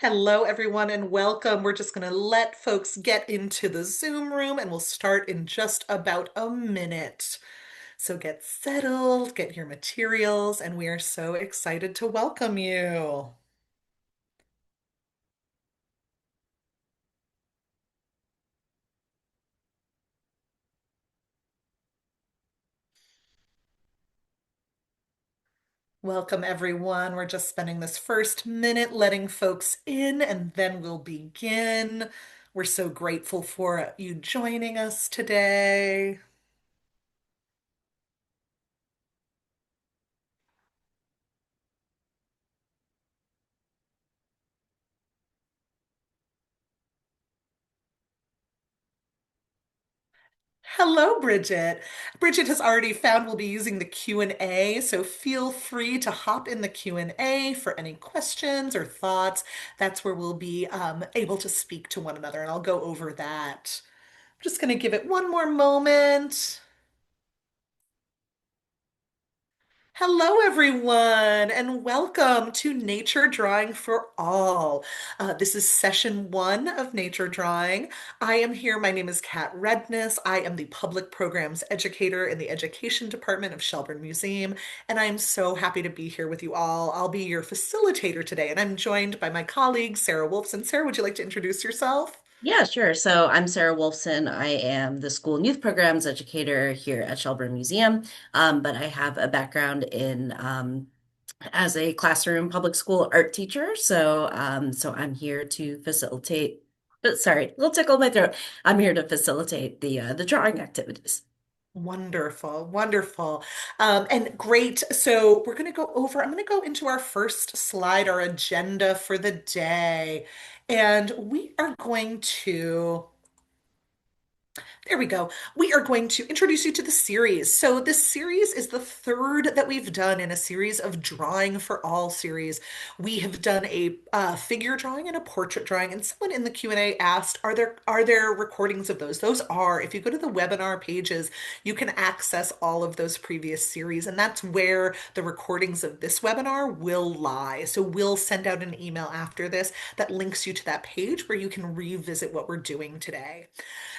Hello, everyone, and welcome. We're just going to let folks get into the Zoom room and we'll start in just about a minute. So get settled, get your materials, and we are so excited to welcome you. Welcome, everyone. We're just spending this first minute letting folks in, and then we'll begin. We're so grateful for you joining us today. Hello, Bridget. Bridget has already found we'll be using the Q&A, so feel free to hop in the Q&A for any questions or thoughts. That's where we'll be able to speak to one another, and I'll go over that. I'm just going to give it one more moment. Hello, everyone, and welcome to Nature Drawing for All. This is session one of Nature Drawing. I am here. My name is Kat Redness. I am the public programs educator in the education department of Shelburne Museum, and I'm so happy to be here with you all. I'll be your facilitator today, and I'm joined by my colleague, Sarah Wolfson. Sarah, would you like to introduce yourself? Yeah, sure. So I'm Sarah Wolfson. I am the school and youth programs educator here at Shelburne Museum, but I have a background in as a classroom public school art teacher. So I'm here to facilitate. But sorry, a little tickle in my throat. I'm here to facilitate the drawing activities. Wonderful, wonderful. And great. So we're going to go over, I'm going to go into our first slide, our agenda for the day. And we are going to there we go. We are going to introduce you to the series. So, this series is the third that we've done in a series of Drawing for All series. We have done a figure drawing and a portrait drawing, and someone in the Q&A asked, "Are there recordings of those?" Those are. If you go to the webinar pages, you can access all of those previous series, and that's where the recordings of this webinar will lie. So, we'll send out an email after this that links you to that page where you can revisit what we're doing today.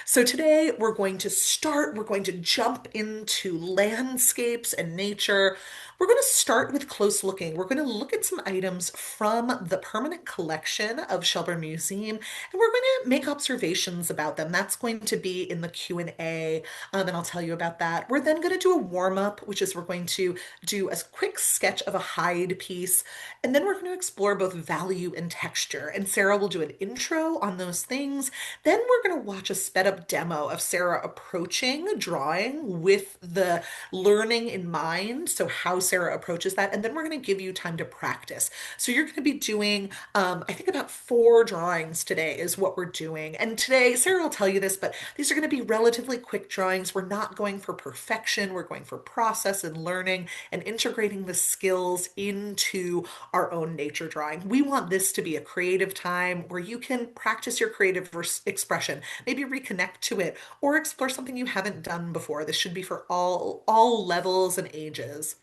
So today we're going to jump into landscapes and nature. We're going to start with close looking. We're going to look at some items from the permanent collection of Shelburne Museum, and we're going to make observations about them. That's going to be in the Q&A, and I'll tell you about that. We're then going to do a warm up, which is we're going to do a quick sketch of a hide piece, and then we're going to explore both value and texture. And Sarah will do an intro on those things. Then we're going to watch a sped up demo of Sarah approaching drawing with the learning in mind. So, how Sarah approaches that. And then we're going to give you time to practice. So, you're going to be doing, I think, about four drawings today, is what we're doing. And today, Sarah will tell you this, but these are going to be relatively quick drawings. We're not going for perfection, we're going for process and learning and integrating the skills into our own nature drawing. We want this to be a creative time where you can practice your creative expression, maybe reconnect to it, or explore something you haven't done before. This should be for all levels and ages.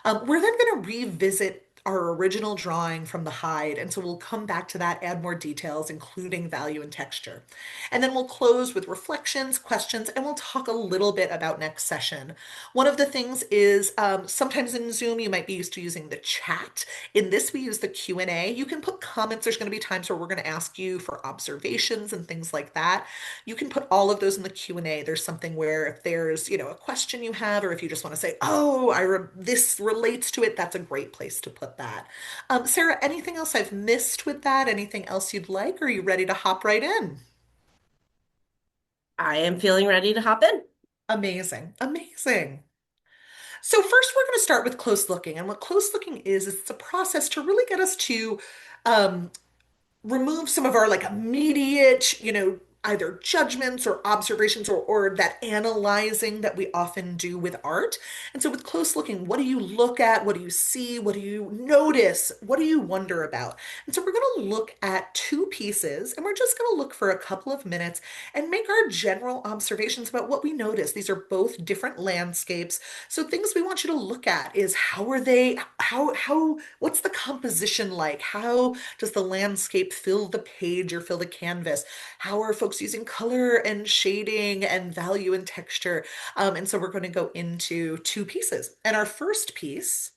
We're then going to revisit our original drawing from the hide, and so we'll come back to that, add more details, including value and texture. And then we'll close with reflections, questions, and we'll talk a little bit about next session. One of the things is sometimes in Zoom you might be used to using the chat. In this we use the Q&A. You can put comments. There's going to be times where we're going to ask you for observations and things like that. You can put all of those in the Q&A. There's something where if there's, a question you have, or if you just want to say, "Oh, this relates to it," that's a great place to put that. Sarah, anything else I've missed with that? Anything else you'd like? Or are you ready to hop right in? I am feeling ready to hop in. Amazing, amazing. So first, we're going to start with close looking, and what close looking is it's a process to really get us to um, remove some of our like immediate, either judgments or observations or that analyzing that we often do with art. And so with close looking, what do you look at? What do you see? What do you notice? What do you wonder about? And so we're going to look at two pieces and we're just going to look for a couple of minutes and make our general observations about what we notice. These are both different landscapes. So things we want you to look at is how are they, what's the composition like? How does the landscape fill the page or fill the canvas? How are folks using color and shading and value and texture? And so we're going to go into two pieces. And our first piece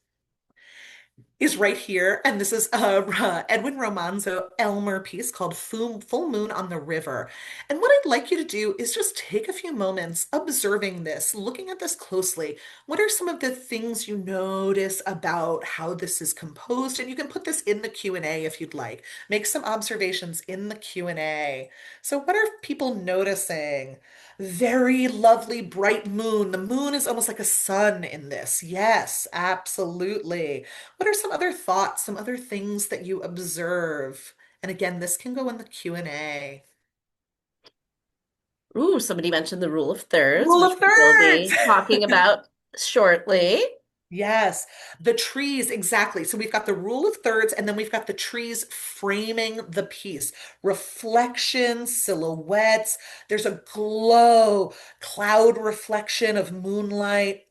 is right here. And this is Edwin Romanzo Elmer piece called Full Moon on the River. And what I'd like you to do is just take a few moments observing this, looking at this closely. What are some of the things you notice about how this is composed? And you can put this in the Q&A if you'd like. Make some observations in the Q&A. So what are people noticing? Very lovely bright moon. The moon is almost like a sun in this. Yes, absolutely. What are some other thoughts, some other things that you observe? And again, this can go in the Q&A. Ooh, somebody mentioned the rule of thirds, Rule which of we will thirds. be talking about shortly. Yes, the trees, exactly. So we've got the rule of thirds, and then we've got the trees framing the piece. Reflections, silhouettes. There's a glow, cloud reflection of moonlight.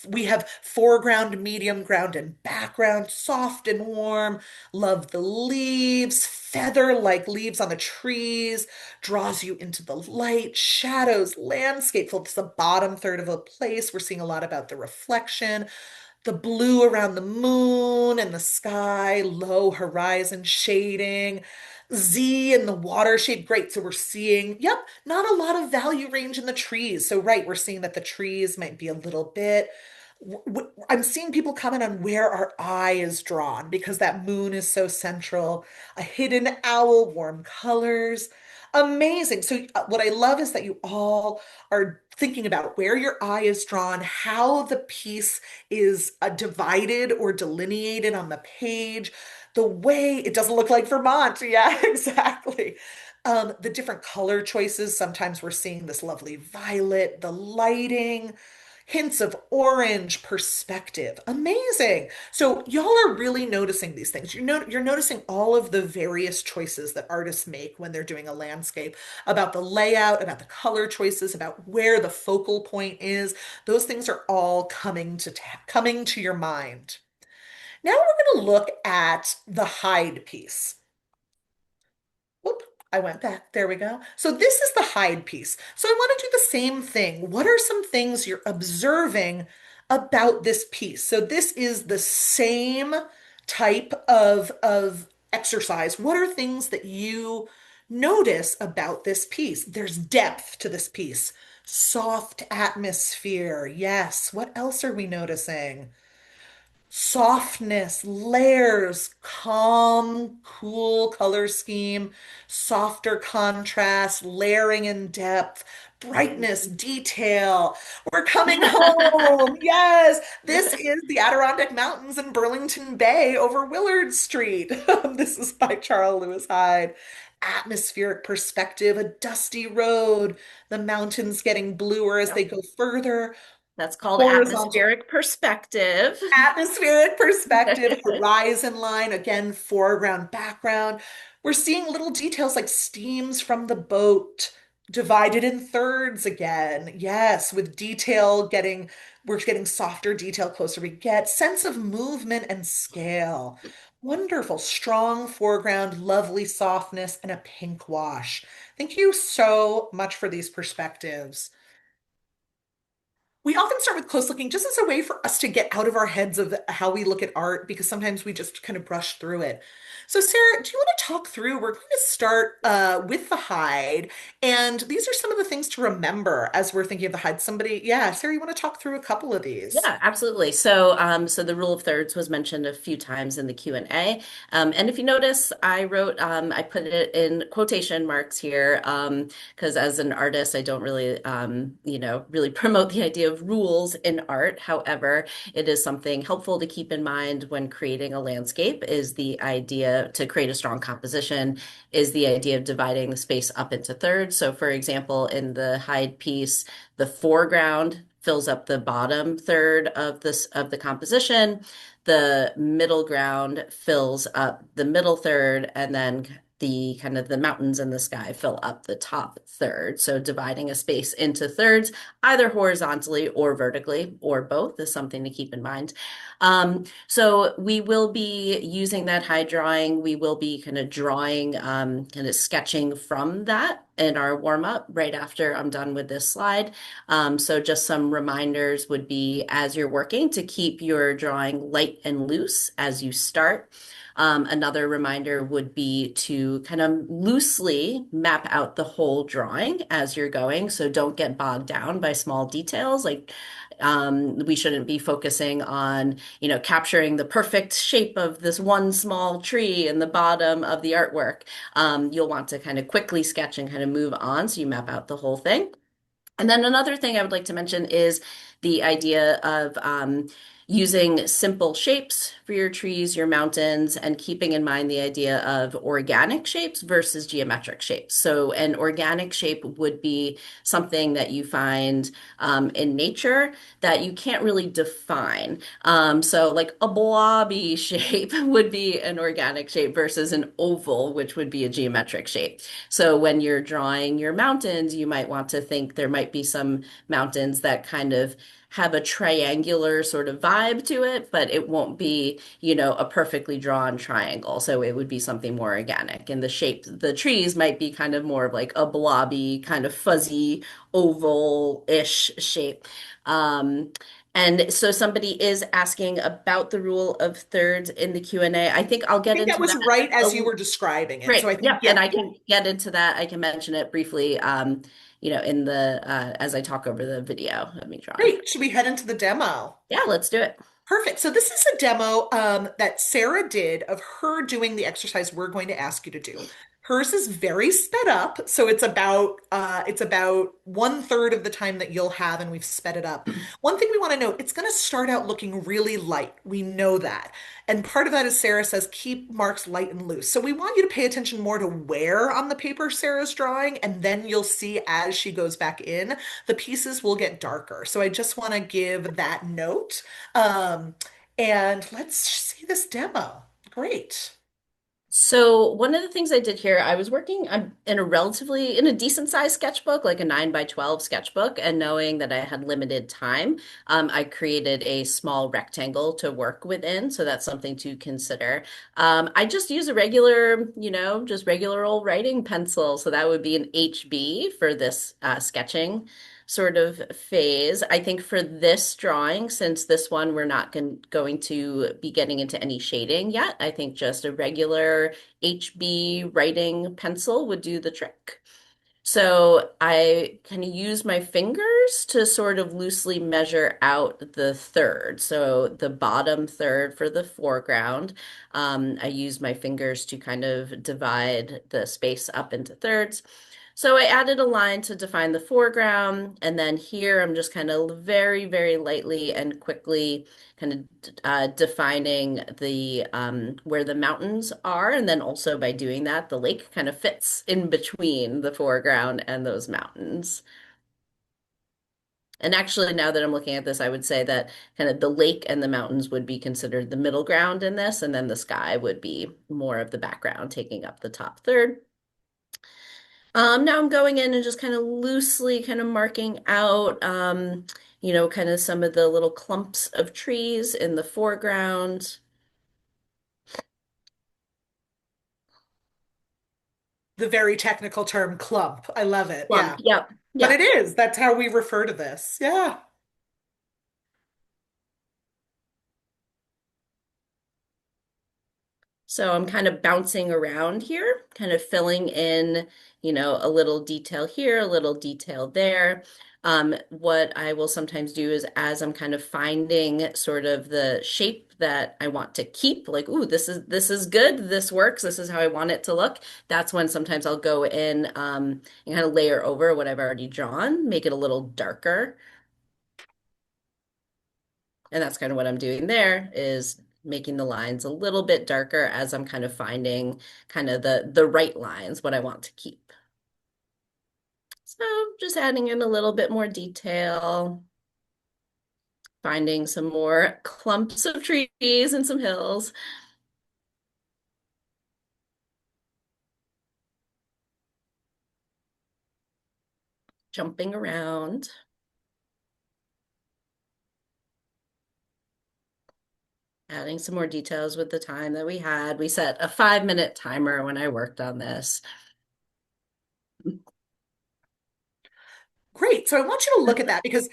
We have foreground, medium ground, and background, soft and warm. Love the leaves, feather-like leaves on the trees, draws you into the light, shadows, landscape. So it's the bottom third of a place. We're seeing a lot about the reflection, the blue around the moon and the sky, low horizon shading, Z and the water shade. Great. So we're seeing, yep, not a lot of value range in the trees. So, right, we're seeing that the trees might be a little bit. I'm seeing people comment on where our eye is drawn because that moon is so central. A hidden owl, warm colors. Amazing. So, what I love is that you all are thinking about where your eye is drawn, how the piece is divided or delineated on the page, the way it doesn't look like Vermont. Yeah, exactly. The different color choices. Sometimes we're seeing this lovely violet, the lighting, hints of orange perspective. Amazing. So y'all are really noticing these things. You're noticing all of the various choices that artists make when they're doing a landscape about the layout, about the color choices, about where the focal point is. Those things are all coming to your mind. Now we're going to look at the hide piece. Whoop, I went back. There we go. So this is the hide piece. So I want to do the same thing. What are some things you're observing about this piece? So this is the same type of exercise. What are things that you notice about this piece? There's depth to this piece. Soft atmosphere. Yes. What else are we noticing? Softness, layers, calm, cool color scheme, softer contrast, layering and depth, brightness, detail. We're coming home. Yes, this is the Adirondack Mountains in Burlington Bay over Willard Street. This is by Charles Lewis Hyde. Atmospheric perspective, a dusty road, the mountains getting bluer as they Yep. go further. That's called Horizontal atmospheric perspective. atmospheric perspective, horizon line, again, foreground, background. We're seeing little details like steams from the boat divided in thirds again. Yes, with we're getting softer detail closer we get. Sense of movement and scale. Wonderful, strong foreground, lovely softness, and a pink wash. Thank you so much for these perspectives. We often start with close looking just as a way for us to get out of our heads of how we look at art because sometimes we just kind of brush through it. So, Sarah, do you want to talk through? We're going to start with the hide, and these are some of the things to remember as we're thinking of the hide. Yeah, Sarah, you want to talk through a couple of these? Yeah, absolutely. So the rule of thirds was mentioned a few times in the Q&A. And if you notice, I put it in quotation marks here, because as an artist, I don't really, really promote the idea of rules in art. However, it is something helpful to keep in mind when creating a landscape is the idea to create a strong composition is the idea of dividing the space up into thirds. So for example, in the Hyde piece, the foreground fills up the bottom third of this of the composition. The middle ground fills up the middle third, and then the kind of the mountains in the sky fill up the top third. So dividing a space into thirds, either horizontally or vertically, or both, is something to keep in mind. So we will be using that high drawing. We will be kind of drawing, kind of sketching from that in our warm up right after I'm done with this slide. So just some reminders would be as you're working to keep your drawing light and loose as you start. Another reminder would be to kind of loosely map out the whole drawing as you're going. So don't get bogged down by small details. Like we shouldn't be focusing on, capturing the perfect shape of this one small tree in the bottom of the artwork. You'll want to kind of quickly sketch and kind of move on so you map out the whole thing. And then another thing I would like to mention is the idea of using simple shapes for your trees, your mountains, and keeping in mind the idea of organic shapes versus geometric shapes. So, an organic shape would be something that you find in nature that you can't really define. So, like a blobby shape would be an organic shape versus an oval, which would be a geometric shape. So when you're drawing your mountains, you might want to think there might be some mountains that kind of have a triangular sort of vibe to it, but it won't be, a perfectly drawn triangle. So it would be something more organic. And the shape, the trees might be kind of more of like a blobby, kind of fuzzy, oval-ish shape. And so somebody is asking about the rule of thirds in the Q&A. I think I'll I get think that into was that right a as you were describing it. So Great. I think, Yep. yeah, And I yeah, can get into that. I can mention it briefly, in the as I talk over the video of me drawing. great. Should we head into the demo? Yeah, let's do it. Perfect. So this is a demo that Sarah did of her doing the exercise we're going to ask you to do. Hers is very sped up, so it's about one third of the time that you'll have, and we've sped it up. One thing we want to note, it's going to start out looking really light. We know that. And part of that is Sarah says keep marks light and loose. So we want you to pay attention more to where on the paper Sarah's drawing, and then you'll see as she goes back in, the pieces will get darker. So I just want to give that note. Um, and let's see this demo. Great. So one of the things I did here, I was working in a decent sized sketchbook, like a 9 by 12 sketchbook, and knowing that I had limited time, I created a small rectangle to work within. So that's something to consider. I just use a regular, just regular old writing pencil. So that would be an HB for this sketching sort of phase. I think for this drawing, since this one we're not going to be getting into any shading yet, I think just a regular HB writing pencil would do the trick. So I kind of use my fingers to sort of loosely measure out the third. So the bottom third for the foreground, I use my fingers to kind of divide the space up into thirds. So I added a line to define the foreground, and then here I'm just kind of very, very lightly and quickly kind of defining the where the mountains are, and then also by doing that, the lake kind of fits in between the foreground and those mountains. And actually, now that I'm looking at this, I would say that kind of the lake and the mountains would be considered the middle ground in this, and then the sky would be more of the background, taking up the top third. Now I'm going in and just kind of loosely kind of marking out, kind of some of the little clumps of trees in the foreground. The very technical term clump. I love it. Clump, Yeah. yep, But it yep. is. That's how we refer to this. Yeah. So I'm kind of bouncing around here, kind of filling in, a little detail here, a little detail there. What I will sometimes do is as I'm kind of finding sort of the shape that I want to keep, like, ooh, this is good, this works, this is how I want it to look. That's when sometimes I'll go in and kind of layer over what I've already drawn, make it a little darker. And that's kind of what I'm doing there is making the lines a little bit darker as I'm kind of finding kind of the right lines, what I want to keep. So just adding in a little bit more detail, finding some more clumps of trees and some hills, jumping around, adding some more details with the time that we had. We set a 5-minute timer when I worked on this. Great. So I want you to look at that because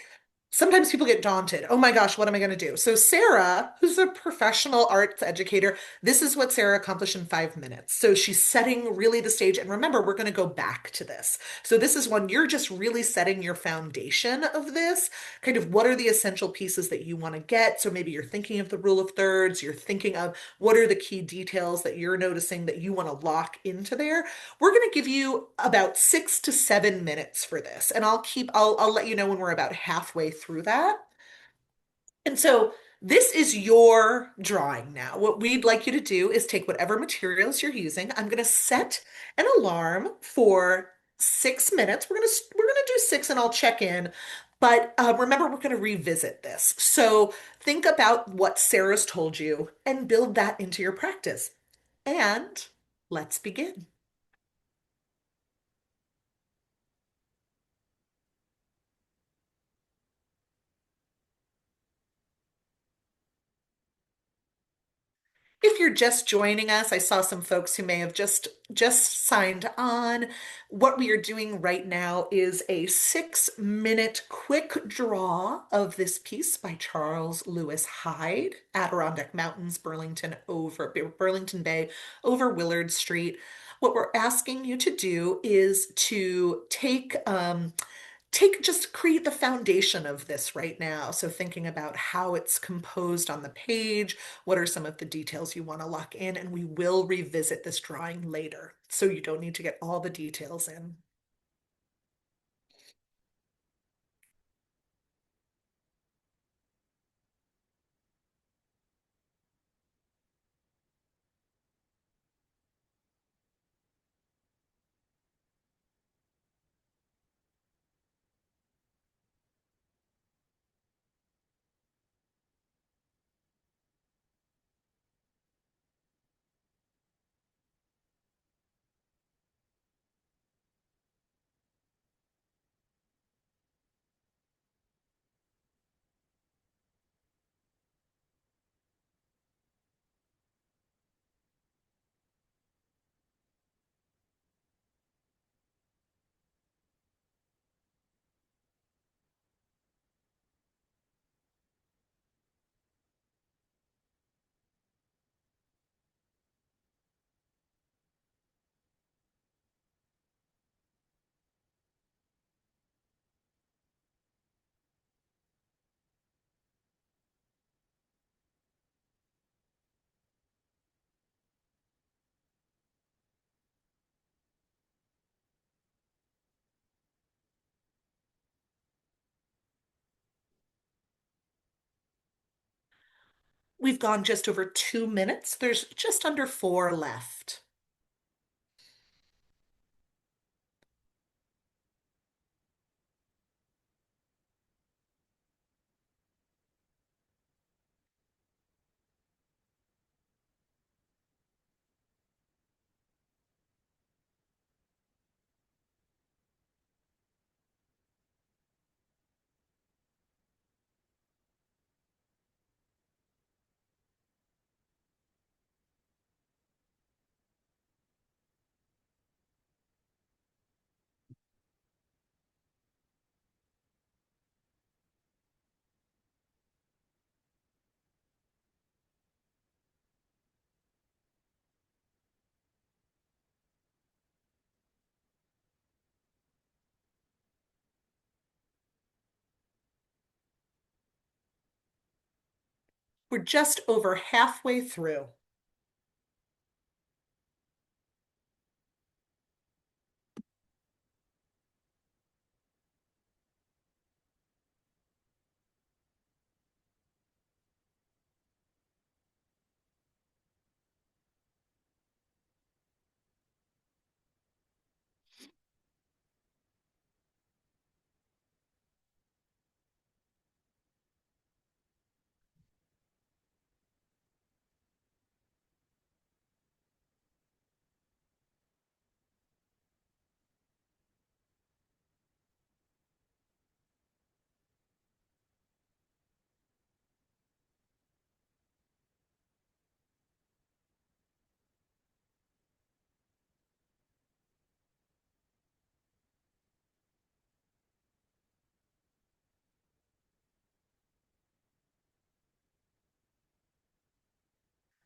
sometimes people get daunted. Oh my gosh, what am I going to do? So, Sarah, who's a professional arts educator, this is what Sarah accomplished in 5 minutes. So, she's setting really the stage. And remember, we're going to go back to this. So, this is when you're just really setting your foundation of this. Kind of what are the essential pieces that you want to get? So, maybe you're thinking of the rule of thirds, you're thinking of what are the key details that you're noticing that you want to lock into there. We're going to give you about 6 to 7 minutes for this, and I'll let you know when we're about halfway through that. And so this is your drawing now. What we'd like you to do is take whatever materials you're using. I'm going to set an alarm for 6 minutes. We're gonna do six, and I'll check in. But remember, we're going to revisit this. So think about what Sarah's told you and build that into your practice. And let's begin. If you're just joining us, I saw some folks who may have just signed on. What we are doing right now is a 6 minute quick draw of this piece by Charles Lewis Hyde, Adirondack Mountains, Burlington Bay, over Willard Street. What we're asking you to do is to just create the foundation of this right now. So thinking about how it's composed on the page, what are some of the details you want to lock in, and we will revisit this drawing later. So you don't need to get all the details in. We've gone just over 2 minutes. There's just under four left. We're just over halfway through.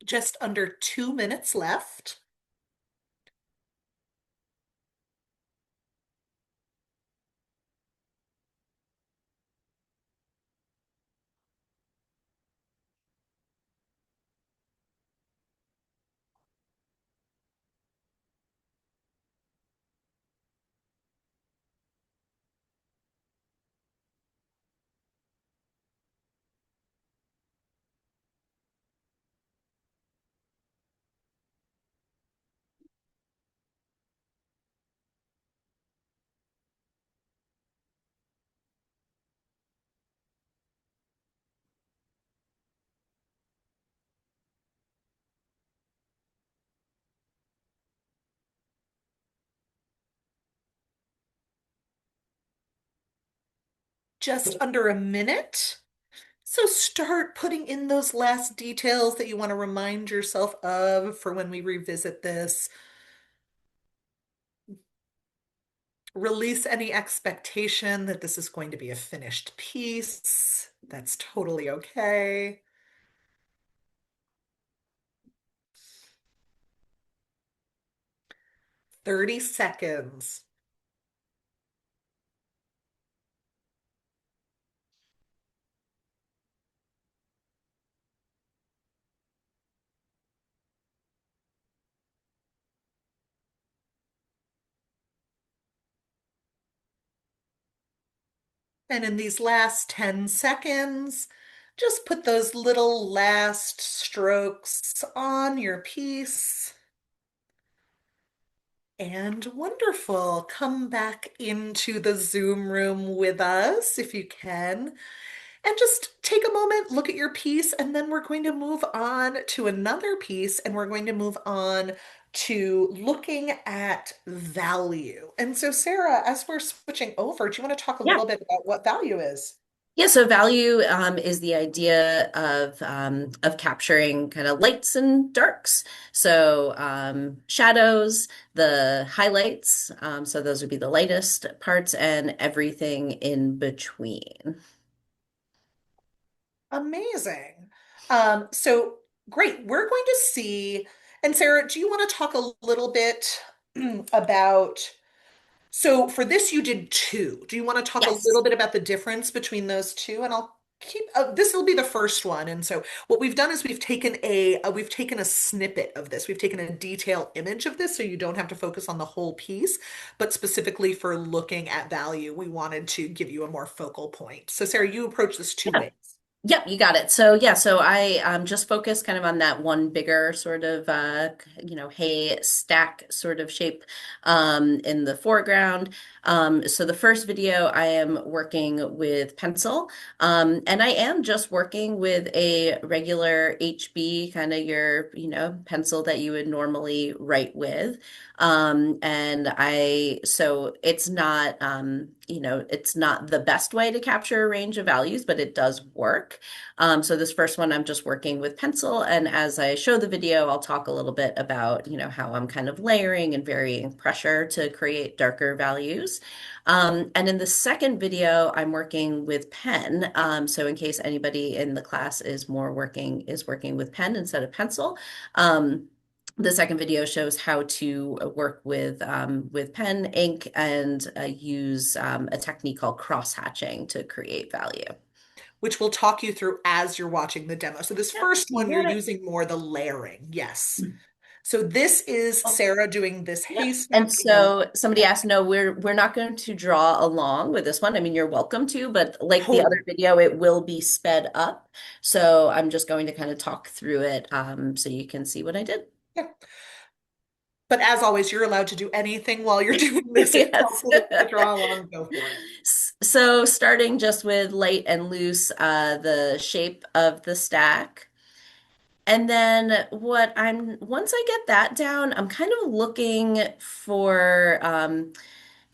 Just under 2 minutes left. Just under a minute. So start putting in those last details that you want to remind yourself of for when we revisit this. Release any expectation that this is going to be a finished piece. That's totally okay. 30 seconds. And in these last 10 seconds, just put those little last strokes on your piece. And wonderful. Come back into the Zoom room with us if you can. And just take a moment, look at your piece, and then we're going to move on to another piece, and we're going to move on to looking at value. And so, Sarah, as we're switching over, do you want to talk a Yeah. little bit about what value is? Yeah, so value is the idea of capturing kind of lights and darks. So shadows, the highlights, so those would be the lightest parts, and everything in between. Amazing. So great. We're going to see, and Sarah, do you want to talk a little bit about, so for this you did two. Do you want to talk a little Yes. bit about the difference between those two? And I'll keep, this will be the first one. And so what we've done is we've taken a snippet of this. We've taken a detail image of this so you don't have to focus on the whole piece, but specifically for looking at value, we wanted to give you a more focal point. So Sarah, you approach this two Yeah. ways. Yep, you got it. So yeah, so I just focused kind of on that one bigger sort of hay stack sort of shape in the foreground. So the first video I am working with pencil, and I am just working with a regular HB kind of your pencil that you would normally write with. And so it's not it's not the best way to capture a range of values, but it does work. So this first one, I'm just working with pencil. And as I show the video, I'll talk a little bit about, how I'm kind of layering and varying pressure to create darker values. And in the second video, I'm working with pen. So in case anybody in the class is working with pen instead of pencil. The second video shows how to work with pen, ink, and use a technique called cross-hatching to create value. Which we'll talk you through as you're watching the demo. So this Yep, first you one, you're got it. using more the layering. Yes. So this is Oh, Sarah doing this yep. And haystack and so somebody asked, no, we're not going to draw along with this one. I mean, you're welcome to, but like the other totally. video, it will be sped up. So I'm just going to kind of talk through it so you can see what I did. Yeah. But as always, you're allowed to do anything while you're doing this. If you're Yes. also looking to draw along, go for it. So starting just with light and loose, the shape of the stack. And then once I get that down, I'm kind of looking for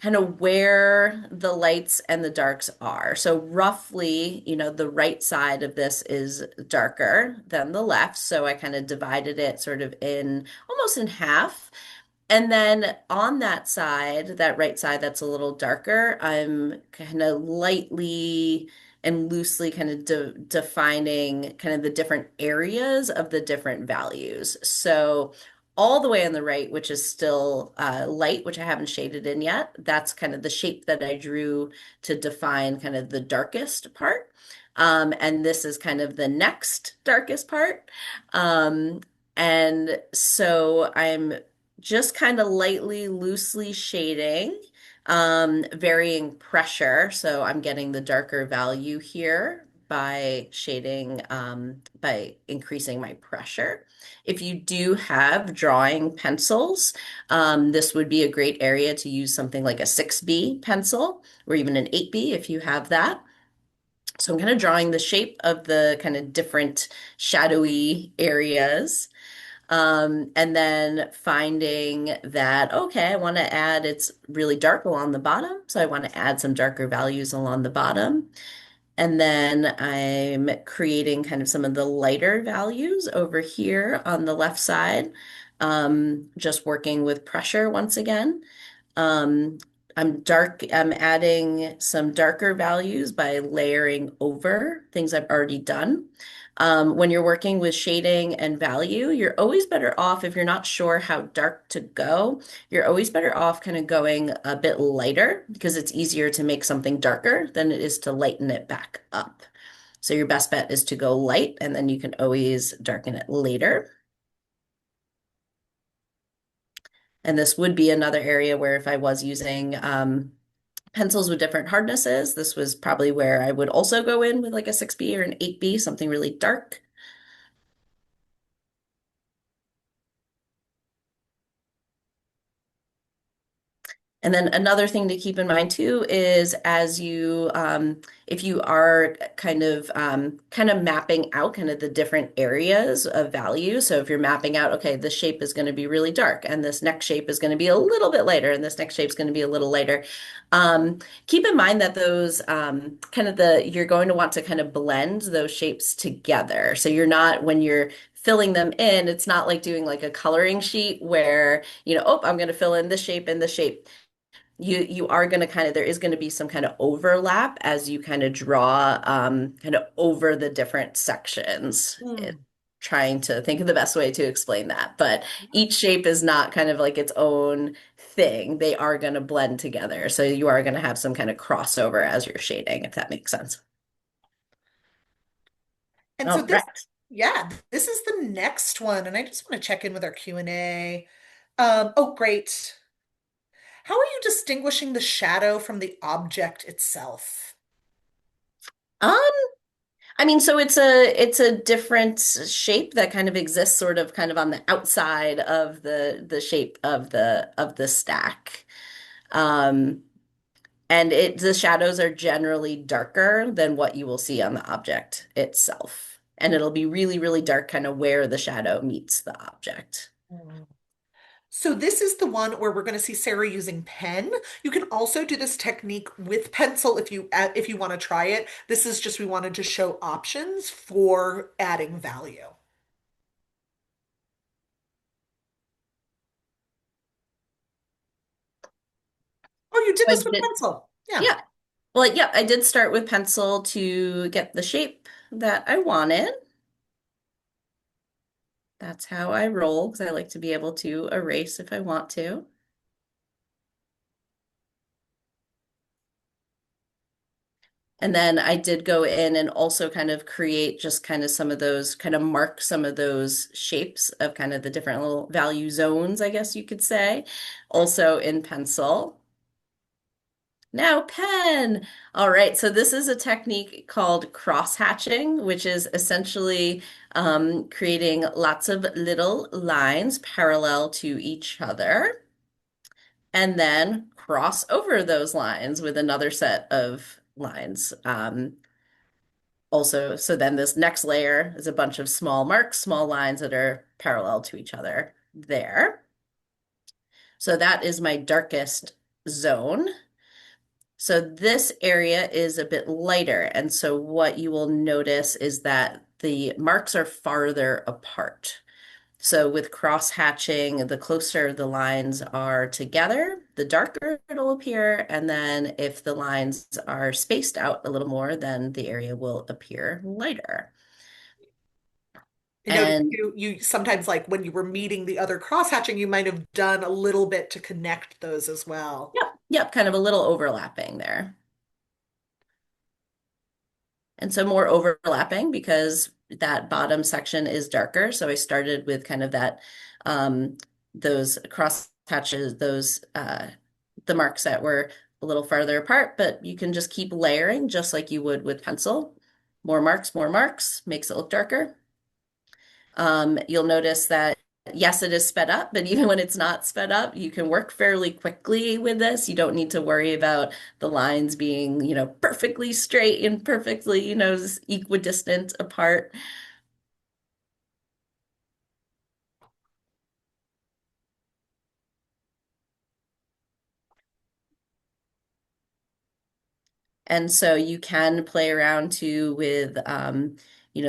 kind of where the lights and the darks are. So roughly, the right side of this is darker than the left. So I kind of divided it sort of in almost in half. And then on that side, that right side that's a little darker, I'm kind of lightly and loosely kind of defining kind of the different areas of the different values. So all the way on the right, which is still light, which I haven't shaded in yet, that's kind of the shape that I drew to define kind of the darkest part. And this is kind of the next darkest part. Um, and so I'm just kind of lightly, loosely shading, varying pressure. So I'm getting the darker value here by shading, by increasing my pressure. If you do have drawing pencils, this would be a great area to use something like a 6B pencil or even an 8B if you have that. So I'm kind of drawing the shape of the kind of different shadowy areas. And then finding that, okay, I want to add, it's really dark along the bottom. So I want to add some darker values along the bottom. And then I'm creating kind of some of the lighter values over here on the left side, just working with pressure once again. Um, I'm adding some darker values by layering over things I've already done. When you're working with shading and value, you're always better off if you're not sure how dark to go. You're always better off kind of going a bit lighter because it's easier to make something darker than it is to lighten it back up. So your best bet is to go light and then you can always darken it later. And this would be another area where if I was using pencils with different hardnesses, this was probably where I would also go in with like a 6B or an 8B, something really dark. And then another thing to keep in mind too is as you, if you are kind of mapping out kind of the different areas of value. So if you're mapping out, okay, this shape is going to be really dark, and this next shape is going to be a little bit lighter, and this next shape is going to be a little lighter. Keep in mind that those you're going to want to kind of blend those shapes together. So you're not when you're filling them in, it's not like doing like a coloring sheet where, oh, I'm going to fill in this shape and this shape. You are going to kind of there is going to be some kind of overlap as you kind of draw kind of over the different sections. Hmm. Trying to think of the best way to explain that, but each shape is not kind of like its own thing. They are going to blend together. So you are going to have some kind of crossover as you're shading, if that makes sense. And so All this, right. yeah, this is the next one, and I just want to check in with our Q&A. Oh, great. How are you distinguishing the shadow from the object itself? Um, I mean, so it's a different shape that kind of exists sort of kind of on the outside of the shape of the stack. Um, and the shadows are generally darker than what you will see on the object itself. And it'll be really, really dark kind of where the shadow meets the object. Hmm. So this is the one where we're going to see Sarah using pen. You can also do this technique with pencil if you want to try it. This is just we wanted to show options for adding value. Oh, you did I this with did, pencil. Yeah. yeah. Well, yeah, I did start with pencil to get the shape that I wanted. That's how I roll because I like to be able to erase if I want to. And then I did go in and also kind of create just kind of some of those, kind of mark some of those shapes of kind of the different little value zones, I guess you could say, also in pencil. Now pen. All right, so this is a technique called cross hatching, which is essentially creating lots of little lines parallel to each other, and then cross over those lines with another set of lines. Also, so then this next layer is a bunch of small marks, small lines that are parallel to each other there. So that is my darkest zone. So this area is a bit lighter. And so what you will notice is that the marks are farther apart. So with cross hatching, the closer the lines are together, the darker it'll appear. And then if the lines are spaced out a little more, then the area will appear lighter. I noticed And you sometimes like when you were meeting the other crosshatching, you might have done a little bit to connect those as well. yep, yep, kind of a little overlapping there. And so more overlapping because that bottom section is darker. So I started with kind of that, um, those cross hatches, the marks that were a little farther apart, but you can just keep layering just like you would with pencil. More marks, makes it look darker. You'll notice that, yes, it is sped up, but even when it's not sped up, you can work fairly quickly with this. You don't need to worry about the lines being, perfectly straight and perfectly, equidistant apart. And so you can play around too with,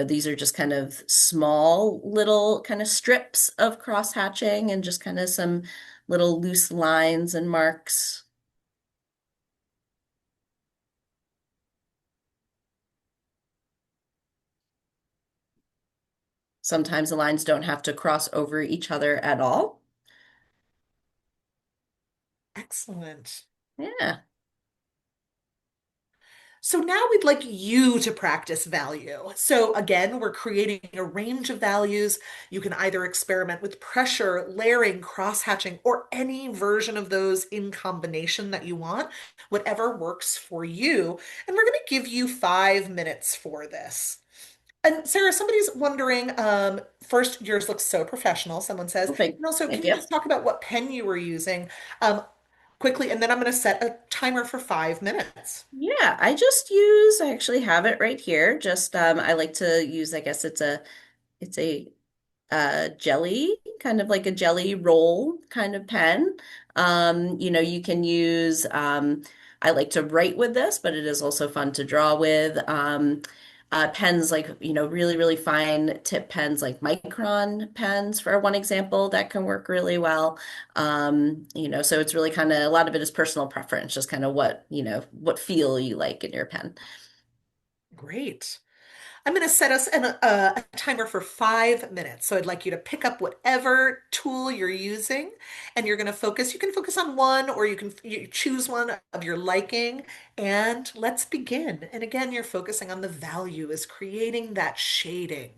these are just kind of small little kind of strips of cross hatching and just kind of some little loose lines and marks. Sometimes the lines don't have to cross over each other at all. Excellent. Yeah. So now we'd like you to practice value. So again, we're creating a range of values. You can either experiment with pressure, layering, cross-hatching, or any version of those in combination that you want, whatever works for you. And we're going to give you 5 minutes for this. And Sarah, somebody's wondering, first, yours looks so professional, someone says. Perfect. And also, Thank can you you. just talk about what pen you were using, um, quickly? And then I'm going to set a timer for 5 minutes. Yeah, I actually have it right here. Just I like to use, I guess it's a jelly, kind of like a jelly roll kind of pen. You can use, I like to write with this, but it is also fun to draw with. Pens like, really, really fine tip pens like micron pens for one example that can work really well. So it's really kind of a lot of it is personal preference, just kind of what feel you like in your pen. Great. I'm going to set us a timer for 5 minutes. So I'd like you to pick up whatever tool you're using and you're going to focus. You can focus on one or you choose one of your liking and let's begin. And again, you're focusing on the value is creating that shading,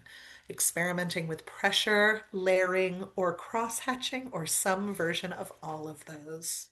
experimenting with pressure, layering, or cross-hatching, or some version of all of those.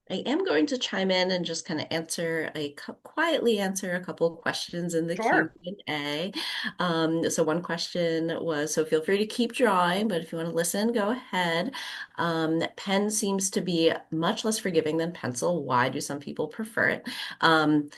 I am going to chime in and just kind of quietly answer a couple questions in the Sure. Q&A. So one question was, so feel free to keep drawing, but if you want to listen, go ahead. Pen seems to be much less forgiving than pencil. Why do some people prefer it? Um,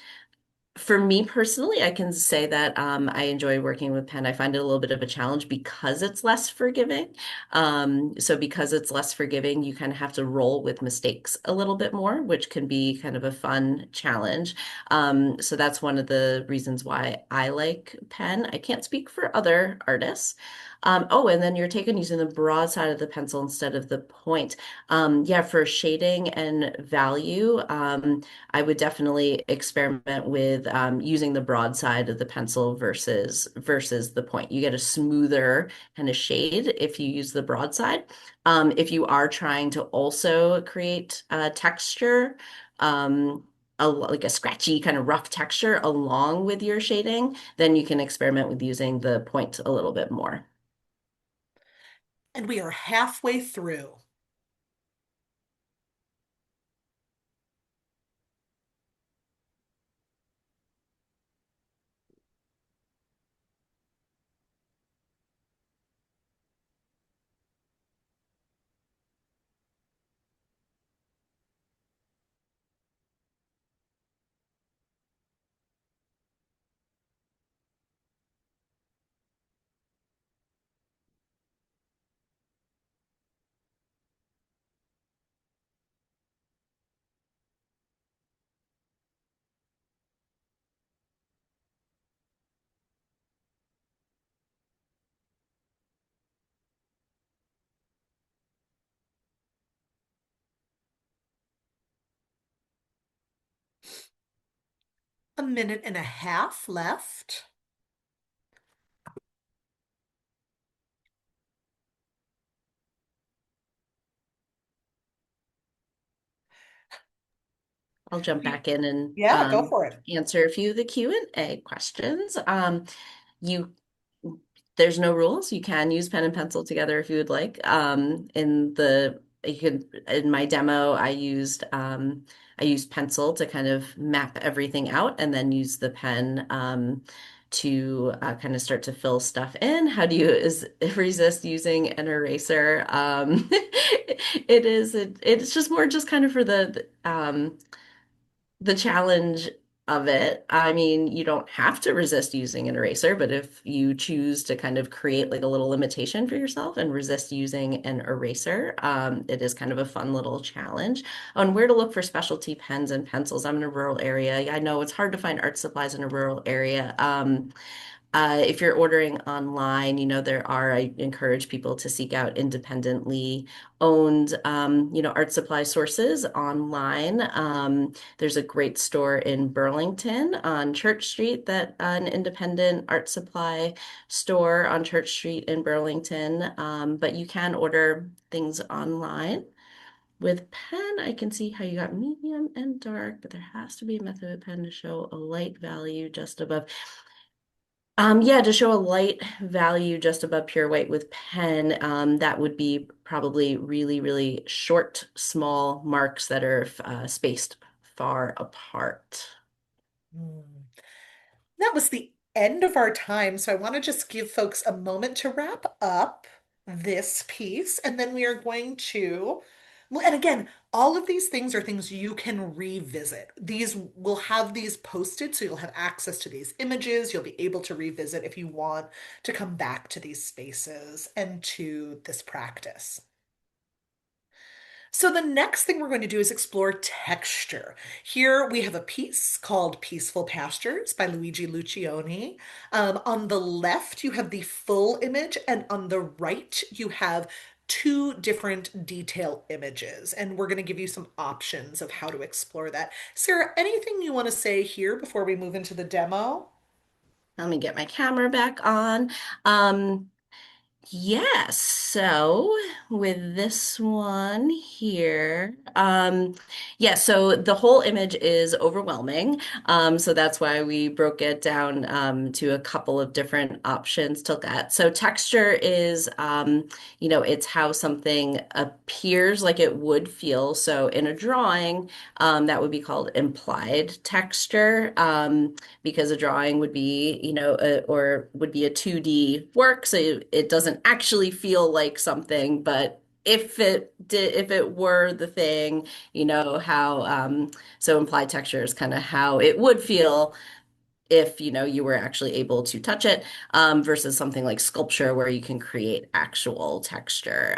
For me personally, I can say that I enjoy working with pen. I find it a little bit of a challenge because it's less forgiving. So because it's less forgiving, you kind of have to roll with mistakes a little bit more, which can be kind of a fun challenge. So that's one of the reasons why I like pen. I can't speak for other artists. Oh, and then you're taking using the broad side of the pencil instead of the point. Yeah, for shading and value, I would definitely experiment with using the broad side of the pencil versus the point. You get a smoother kind of shade if you use the broad side. If you are trying to also create texture, like a scratchy kind of rough texture along with your shading, then you can experiment with using the point a little bit more. And we are halfway through. A minute and a half left. I'll jump back in and Yeah, go for it. answer a few of the Q&A questions. You there's no rules. You can use pen and pencil together if you would like. In my demo, I used pencil to kind of map everything out, and then use the pen to kind of start to fill stuff in. How do you resist using an eraser? It's just more just kind of for the challenge of it. I mean, you don't have to resist using an eraser, but if you choose to kind of create like a little limitation for yourself and resist using an eraser, it is kind of a fun little challenge on where to look for specialty pens and pencils. I'm in a rural area. I know it's hard to find art supplies in a rural area. If you're ordering online, I encourage people to seek out independently owned, art supply sources online. There's a great store in Burlington on Church Street an independent art supply store on Church Street in Burlington. But you can order things online. With pen, I can see how you got medium and dark, but there has to be a method with pen to show a light value just above. Yeah, to show a light value just above pure white with pen, that would be probably really, really short, small marks that are spaced far apart. Hmm. That was the end of our time. So I want to just give folks a moment to wrap up this piece. And then we are going to, well, and again, all of these things are things you can revisit. These will have these posted, so you'll have access to these images. You'll be able to revisit if you want to come back to these spaces and to this practice. So the next thing we're going to do is explore texture. Here we have a piece called Peaceful Pastures by Luigi Lucioni. On the left, you have the full image, and on the right, you have two different detail images. And we're going to give you some options of how to explore that. Sarah, anything you want to say here before we move into the demo? Let me get my camera back on. Um, Yes, so with this one here, yeah, so the whole image is overwhelming. So that's why we broke it down to a couple of different options to look at. So texture is, it's how something appears like it would feel. So in a drawing, that would be called implied texture. Because a drawing would be, or would be a 2D work, so it doesn't actually feel like something, but if it were the thing, how so implied texture is kind of how it would feel if you were actually able to touch it, versus something like sculpture where you can create actual texture.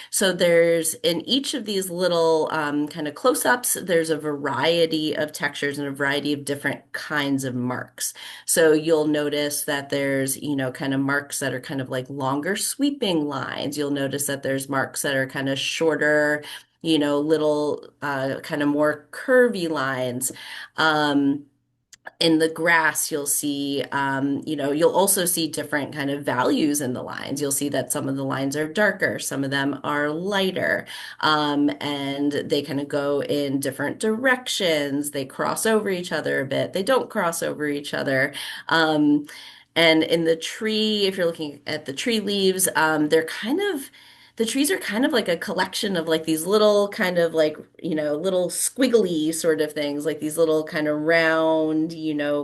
So there's in each of these little kind of close-ups, there's a variety of textures and a variety of different kinds of marks. So you'll notice that there's, kind of marks that are kind of like longer sweeping lines. You'll notice that there's marks that are kind of shorter, little kind of more curvy lines. Um, in the grass, you'll see, you'll also see different kind of values in the lines. You'll see that some of the lines are darker, some of them are lighter, and they kind of go in different directions. They cross over each other a bit. They don't cross over each other. Um, and in the tree, if you're looking at the tree leaves, the trees are kind of like a collection of like these little kind of like, little squiggly sort of things, like these little kind of round,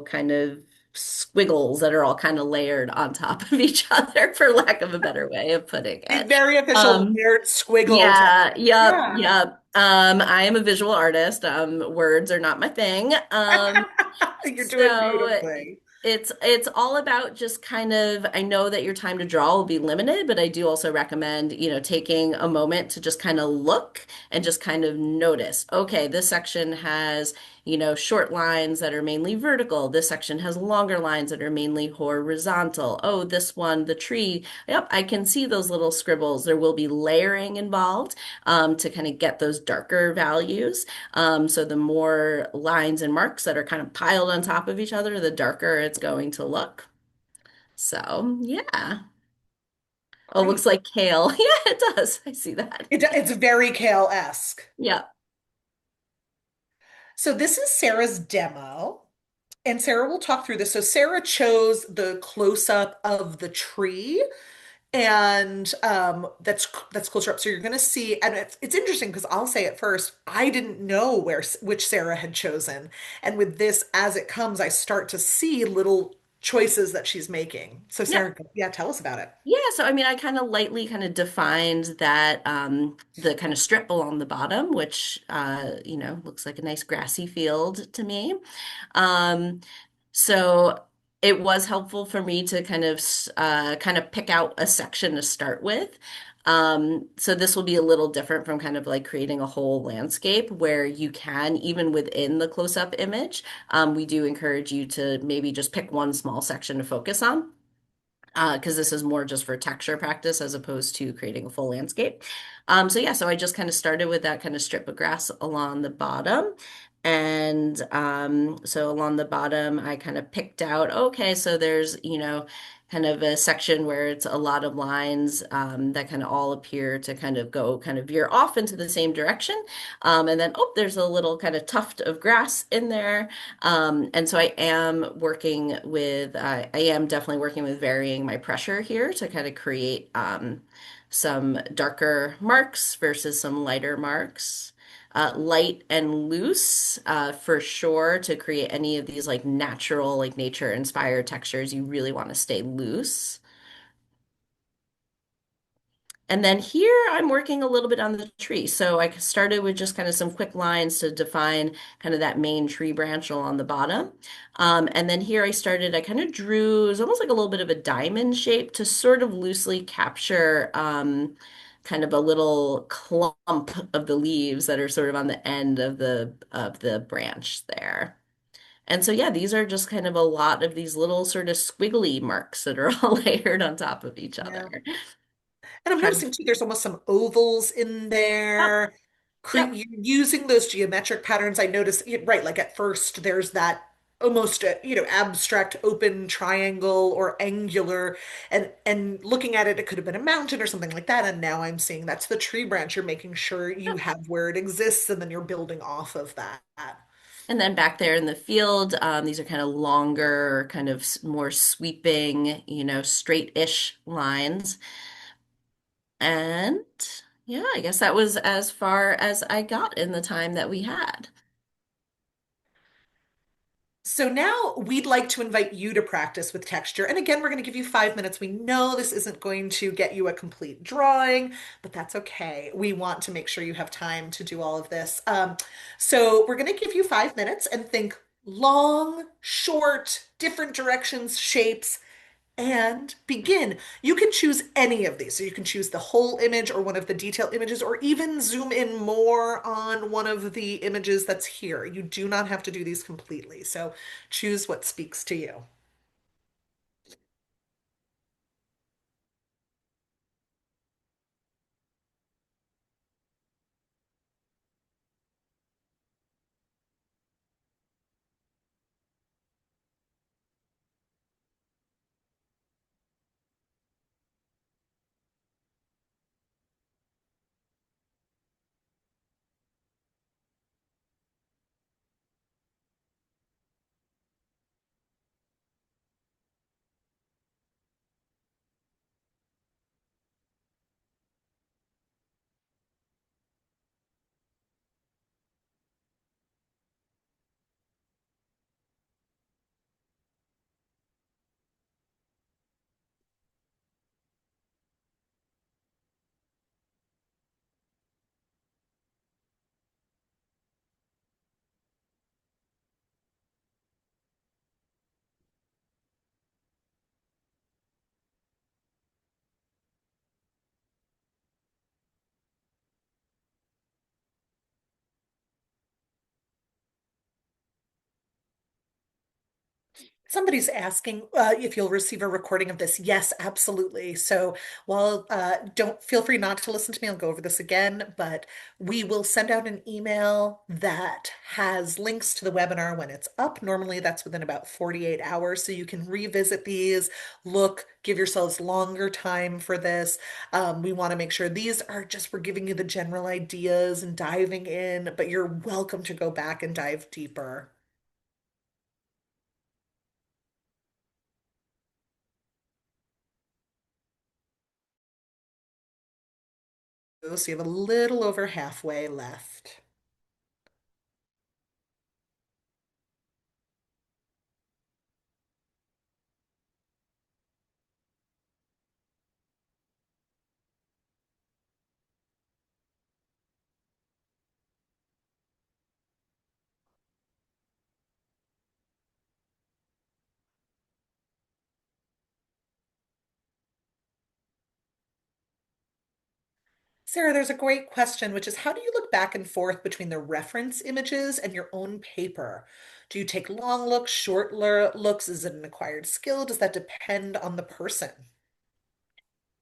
kind of squiggles that are all kind of layered on top of each other, for lack of a better way of putting it. Very official, Um, layered squiggles. yeah, yep, Yeah. yep. I am a visual artist. Words are not my thing. You're doing So beautifully. it's all about just kind of, I know that your time to draw will be limited, but I do also recommend, taking a moment to just kind of look and just kind of notice, okay, this section has, short lines that are mainly vertical. This section has longer lines that are mainly horizontal. Oh, this one, the tree, yep, I can see those little scribbles. There will be layering involved, to kind of get those darker values. So the more lines and marks that are kind of piled on top of each other, the darker it's going to look. So yeah. Oh, it looks Great. like kale. Yeah, it does. I see that. It's very Kale-esque. Yeah. So this is Sarah's demo, and Sarah will talk through this. So Sarah chose the close-up of the tree, and that's closer up. So you're going to see, and it's interesting because I'll say at first, I didn't know which Sarah had chosen, and with this, as it comes, I start to see little choices that she's making. So Yeah. Sarah, yeah, tell us about it. Yeah, so I mean, I kind of lightly kind of defined that the kind of strip along the bottom, which looks like a nice grassy field to me. Um, so it was helpful for me to kind of pick out a section to start with. So this will be a little different from kind of like creating a whole landscape where you can, even within the close-up image, we do encourage you to maybe just pick one small section to focus on, because this is more just for texture practice as opposed to creating a full landscape. So yeah, so I just kind of started with that kind of strip of grass along the bottom. And so along the bottom, I kind of picked out, okay, so there's, kind of a section where it's a lot of lines, that kind of all appear to kind of go kind of veer off into the same direction. And then, oh, there's a little kind of tuft of grass in there. And so I am definitely working with varying my pressure here to kind of create some darker marks versus some lighter marks. Light and loose, for sure, to create any of these like natural, like nature inspired textures, you really want to stay loose. And then here I'm working a little bit on the tree. So I started with just kind of some quick lines to define kind of that main tree branch along the bottom. And then here I kind of drew, it was almost like a little bit of a diamond shape to sort of loosely capture kind of a little clump of the leaves that are sort of on the end of the branch there. And so yeah, these are just kind of a lot of these little sort of squiggly marks that are all layered on top of each other. Yeah. And I'm Trying noticing too, there's almost some ovals in Yep, there. yep. Using those geometric patterns, I noticed, right, like at first there's that almost abstract open triangle or angular, and looking at it, it could have been a mountain or something like that. And now I'm seeing that's the tree branch. You're making sure you have where it exists, and then you're building off of that. And then back there in the field, these are kind of longer, kind of more sweeping, straight-ish lines. And yeah, I guess that was as far as I got in the time that we had. So now we'd like to invite you to practice with texture. And again, we're going to give you 5 minutes. We know this isn't going to get you a complete drawing, but that's okay. We want to make sure you have time to do all of this. So we're going to give you 5 minutes and think. long, short, different directions, shapes, and begin. You can choose any of these. So you can choose the whole image or one of the detailed images, or even zoom in more on one of the images that's here. You do not have to do these completely. So choose what speaks to you. Somebody's asking if you'll receive a recording of this. Yes, absolutely. So, while don't feel free not to listen to me, I'll go over this again, but we will send out an email that has links to the webinar when it's up. Normally, that's within about 48 hours. So you can revisit these, look, give yourselves longer time for this. We want to make sure these are just, we're giving you the general ideas and diving in, but you're welcome to go back and dive deeper. So you have a little over halfway left. Sarah, there's a great question, which is how do you look back and forth between the reference images and your own paper? Do you take long looks, short looks? Is it an acquired skill? Does that depend on the person?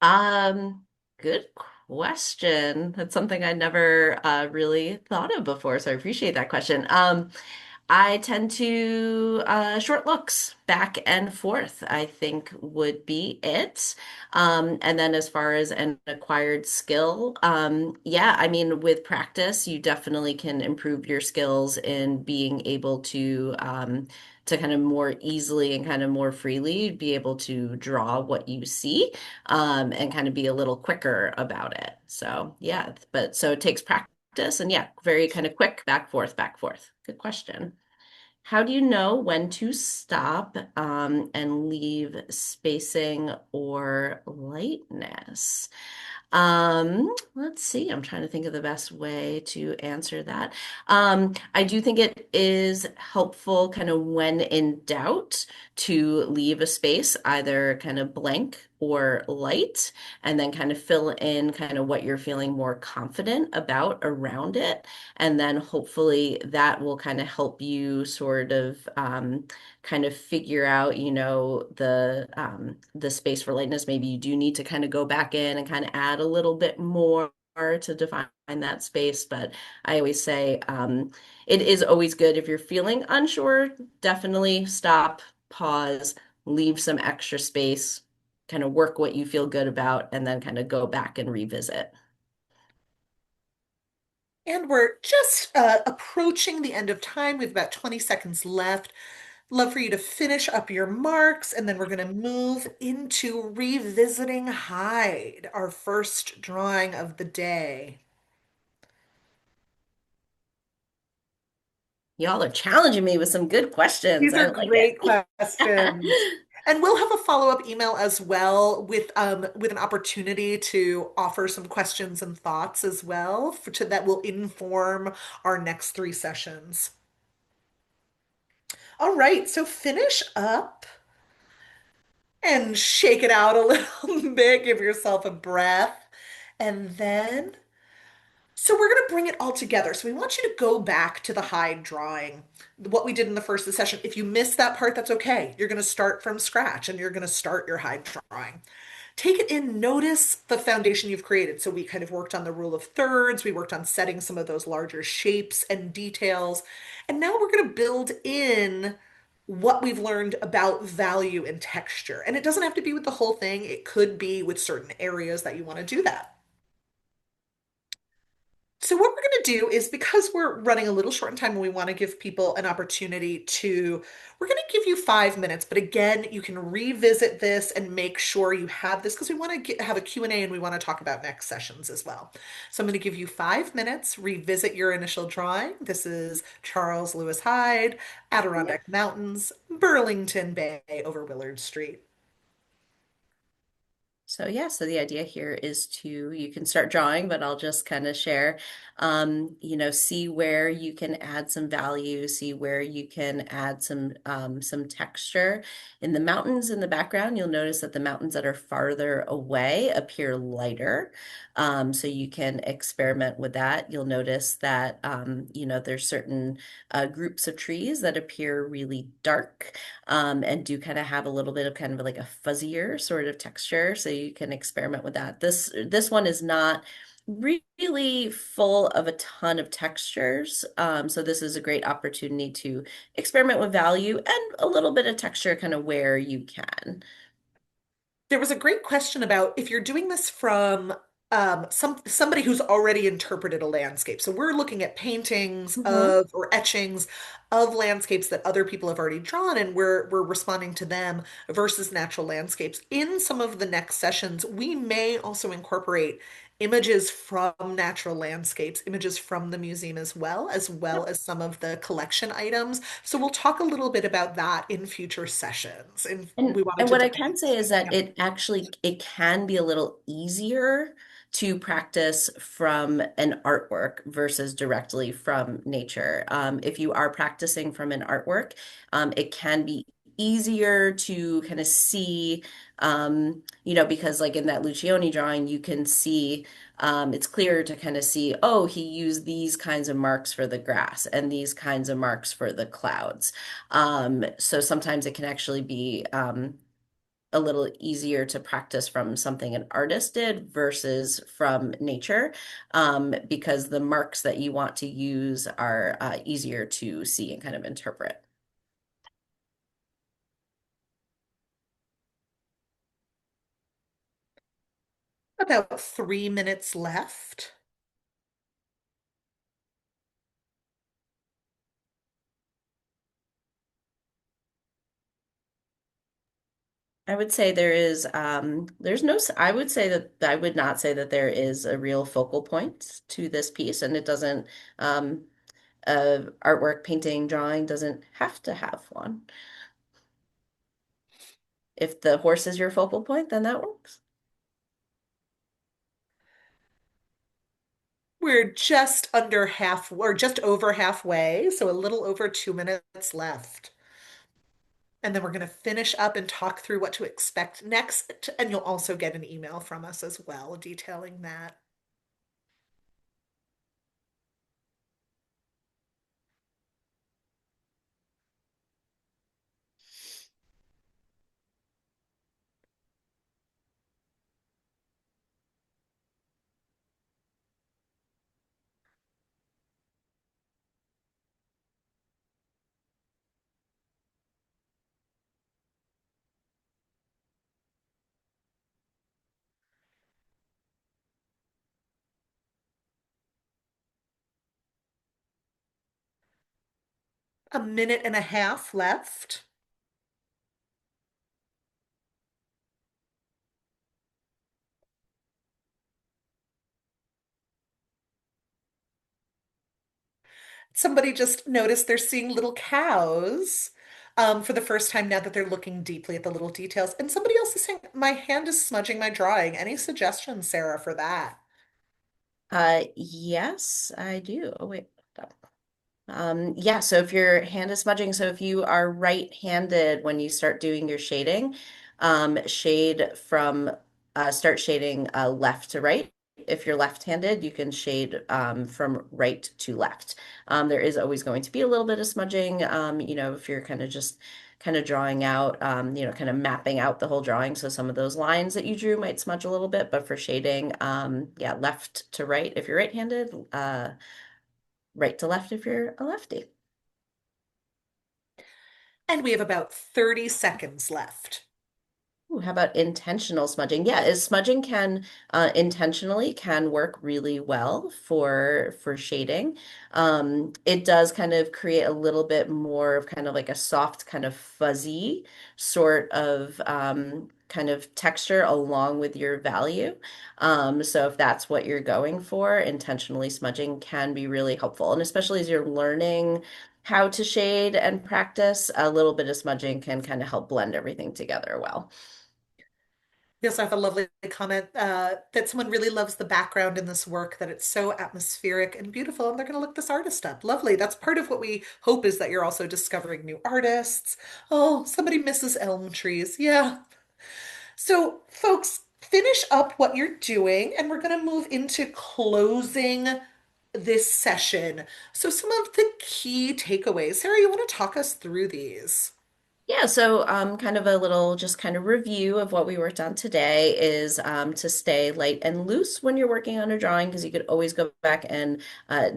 Um, Good question. That's something I never really thought of before, so I appreciate that question. I tend to short looks back and forth, I think would be it. And then as far as an acquired skill, yeah, I mean, with practice, you definitely can improve your skills in being able to kind of more easily and kind of more freely be able to draw what you see, and kind of be a little quicker about it. So yeah, but so it takes practice and yeah, very kind of quick back forth, back forth. Good question. How do you know when to stop and leave spacing or lightness? Let's see. I'm trying to think of the best way to answer that. I do think it is helpful, kind of when in doubt, to leave a space either kind of blank or light, and then kind of fill in kind of what you're feeling more confident about around it. And then hopefully that will kind of help you sort of kind of figure out, the space for lightness. Maybe you do need to kind of go back in and kind of add a little bit more to define that space. But I always say it is always good if you're feeling unsure, definitely stop, pause, leave some extra space, kind of work what you feel good about, and then kind of go back and revisit. And we're just approaching the end of time. We've about 20 seconds left. Love for you to finish up your marks, and then we're going to move into revisiting Hyde, our first drawing of the day. Y'all are challenging me with some good questions. These I are like great it. questions. And we'll have a follow-up email as well with an opportunity to offer some questions and thoughts as well that will inform our next three sessions. All right, so finish up and shake it out a little bit. Give yourself a breath. And then, so we're going to bring it all together. So we want you to go back to the hide drawing, what we did in the first session. If you missed that part, that's okay. You're going to start from scratch and you're going to start your hide drawing. Take it in, notice the foundation you've created. So we kind of worked on the rule of thirds, we worked on setting some of those larger shapes and details. And now we're going to build in what we've learned about value and texture. And it doesn't have to be with the whole thing, it could be with certain areas that you want to do that. So what we're going to do is because we're running a little short in time and we want to give people an opportunity to, we're going to give you 5 minutes, but again, you can revisit this and make sure you have this because we want to have a Q&A and we want to talk about next sessions as well. So I'm going to give you 5 minutes, revisit your initial drawing. This is Charles Lewis Hyde, Adirondack Mountains, Burlington Bay over Willard Street. So yeah, so the idea here is to, you can start drawing, but I'll just kind of share, see where you can add some value, see where you can add some texture. In the mountains in the background, you'll notice that the mountains that are farther away appear lighter. So you can experiment with that. You'll notice that, there's certain groups of trees that appear really dark and do kind of have a little bit of kind of like a fuzzier sort of texture. So you can experiment with that. This one is not really full of a ton of textures. So this is a great opportunity to experiment with value and a little bit of texture kind of where you can. There was a great question about if you're doing this from somebody who's already interpreted a landscape. So we're looking at paintings Mhm. of or etchings of landscapes that other people have already drawn, and we're responding to them versus natural landscapes. In some of the next sessions, we may also incorporate images from natural landscapes, images from the museum as well as some of the collection items. So we'll talk a little bit about that in future sessions. And we wanted And to what I dive can say is into that it. it can be a little easier to practice from an artwork versus directly from nature. If you are practicing from an artwork, it can be easier to kind of see, because like in that Lucioni drawing, you can see, it's clear to kind of see, oh, he used these kinds of marks for the grass and these kinds of marks for the clouds. So sometimes it can actually be a little easier to practice from something an artist did versus from nature, because the marks that you want to use are easier to see and kind of interpret. About 3 minutes left. I would say there's no, I would say that I would not say that there is a real focal point to this piece, and it doesn't, artwork, painting, drawing doesn't have to have one. If the horse is your focal point, then that works. We're just under half, or just over halfway, so a little over 2 minutes left. And then we're going to finish up and talk through what to expect next. And you'll also get an email from us as well detailing that. A minute and a half left. Somebody just noticed they're seeing little cows for the first time now that they're looking deeply at the little details. And somebody else is saying, my hand is smudging my drawing. Any suggestions, Sarah, for that? Yes, I do. Oh, wait. Yeah, so if your hand is smudging, so if you are right-handed when you start doing your shading, shade from start shading left to right. If you're left-handed, you can shade from right to left. There is always going to be a little bit of smudging, if you're kind of just kind of drawing out, kind of mapping out the whole drawing. So some of those lines that you drew might smudge a little bit, but for shading, yeah, left to right if you're right-handed, right to left if you're a lefty. And we have about 30 seconds left. Ooh, how about intentional smudging? Yeah, is smudging can intentionally can work really well for shading. It does kind of create a little bit more of kind of like a soft, kind of fuzzy sort of kind of texture along with your value. So if that's what you're going for, intentionally smudging can be really helpful, and especially as you're learning how to shade and practice, a little bit of smudging can kind of help blend everything together well. We also have a lovely comment that someone really loves the background in this work, that it's so atmospheric and beautiful, and they're going to look this artist up. Lovely. That's part of what we hope, is that you're also discovering new artists. Oh, somebody misses elm trees. Yeah. So, folks, finish up what you're doing, and we're going to move into closing this session. So, some of the key takeaways. Sarah, you want to talk us through these? Yeah, so kind of a little just kind of review of what we worked on today is to stay light and loose when you're working on a drawing, because you could always go back and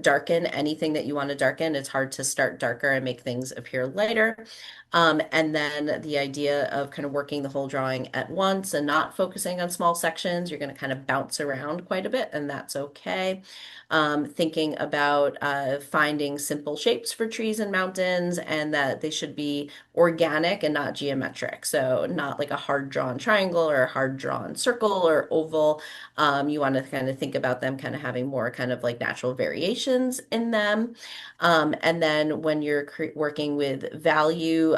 darken anything that you want to darken. It's hard to start darker and make things appear lighter. And then the idea of kind of working the whole drawing at once and not focusing on small sections, you're going to kind of bounce around quite a bit, and that's okay. Thinking about finding simple shapes for trees and mountains, and that they should be organic and not geometric. So not like a hard drawn triangle or a hard drawn circle or oval. You want to kind of think about them kind of having more kind of like natural variations in them. And then when you're working with value,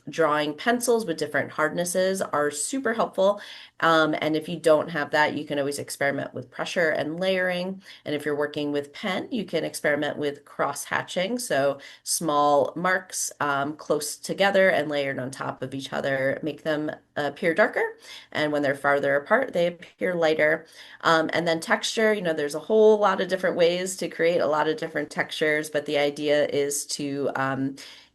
drawing pencils with different hardnesses are super helpful. And if you don't have that, you can always experiment with pressure and layering. And if you're working with pen, you can experiment with cross hatching. So small marks close together and layered on top of each other make them appear darker. And when they're farther apart, they appear lighter. And then texture, there's a whole lot of different ways to create a lot of different textures, but the idea is to,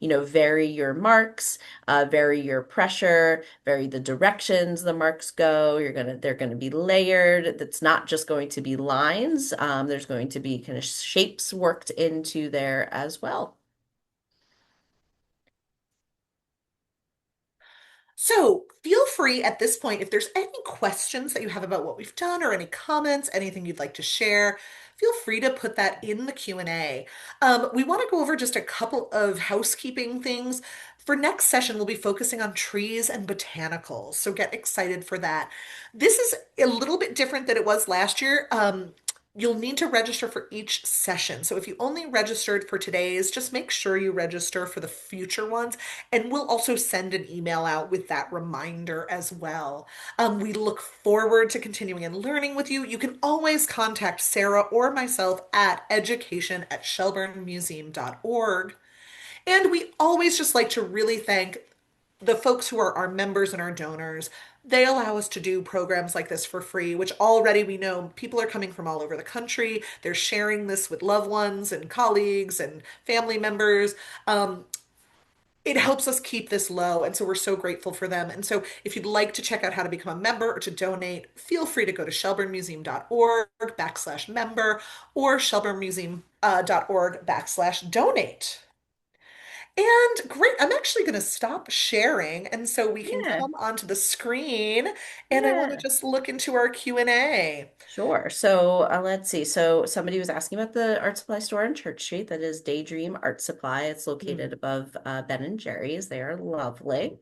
vary your marks, vary your pressure, vary the directions the marks go. They're gonna be layered. That's not just going to be lines. There's going to be kind of shapes worked into there as well. So feel free at this point, if there's any questions that you have about what we've done, or any comments, anything you'd like to share, feel free to put that in the Q&A. We want to go over just a couple of housekeeping things. For next session, we'll be focusing on trees and botanicals, so get excited for that. This is a little bit different than it was last year. You'll need to register for each session. So if you only registered for today's, just make sure you register for the future ones. And we'll also send an email out with that reminder as well. We look forward to continuing and learning with you. You can always contact Sarah or myself at education@shelburnemuseum.org. And we always just like to really thank the folks who are our members and our donors. They allow us to do programs like this for free, which already we know people are coming from all over the country. They're sharing this with loved ones and colleagues and family members. It helps us keep this low, and so we're so grateful for them. And so if you'd like to check out how to become a member or to donate, feel free to go to shelburnemuseum.org/member, or shelburnemuseum.org/donate. And great, I'm actually going to stop sharing, and so we can Yeah, come onto the screen, and I want to yeah. just look into our Q&A. Sure. So let's see. So somebody was asking about the art supply store on Church Street. That is Daydream Art Supply. It's located Mm. above Ben and Jerry's. They are lovely.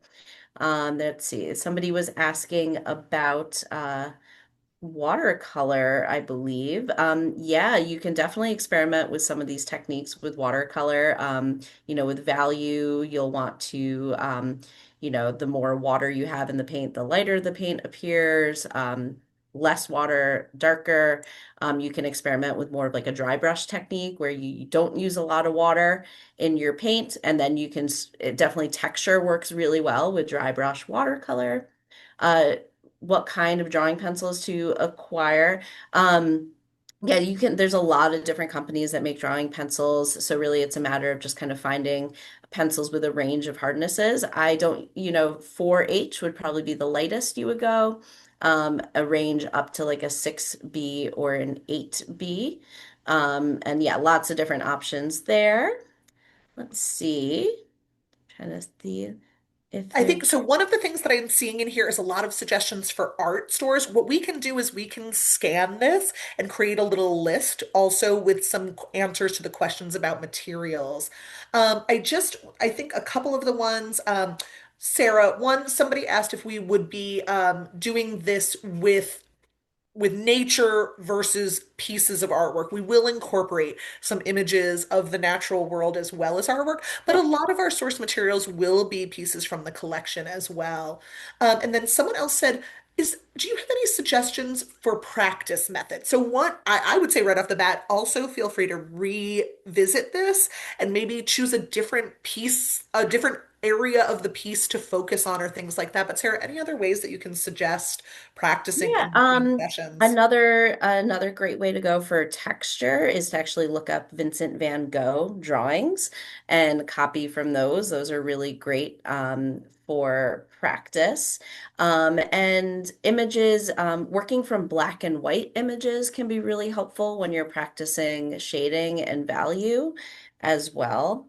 Let's see. Somebody was asking about watercolor, I believe. Yeah, you can definitely experiment with some of these techniques with watercolor. With value, you'll want to, the more water you have in the paint, the lighter the paint appears. less water, darker. You can experiment with more of like a dry brush technique where you don't use a lot of water in your paint, and then you can it definitely texture works really well with dry brush watercolor. Uh, what kind of drawing pencils to acquire? Yeah, you can, there's a lot of different companies that make drawing pencils. So really it's a matter of just kind of finding pencils with a range of hardnesses. I don't, 4H would probably be the lightest you would go. A range up to like a 6B or an 8B. And yeah, lots of different options there. Let's see. Trying to see if I there's, think so. One of the things that I'm seeing in here is a lot of suggestions for art stores. What we can do is we can scan this and create a little list also with some answers to the questions about materials. I think a couple of the ones, Sarah, one, somebody asked if we would be doing this with nature versus pieces of artwork. We will incorporate some images of the natural world as well as artwork, but a yep. lot of our source materials will be pieces from the collection as well. And then someone else said, do you have any suggestions for practice methods? So what I would say right off the bat, also feel free to revisit this and maybe choose a different piece, a different area of the piece to focus on or things like that. But Sarah, any other ways that you can suggest practicing Yeah, in between sessions? another great way to go for texture is to actually look up Vincent van Gogh drawings and copy from those. Those are really great for practice. And images, working from black and white images can be really helpful when you're practicing shading and value as well.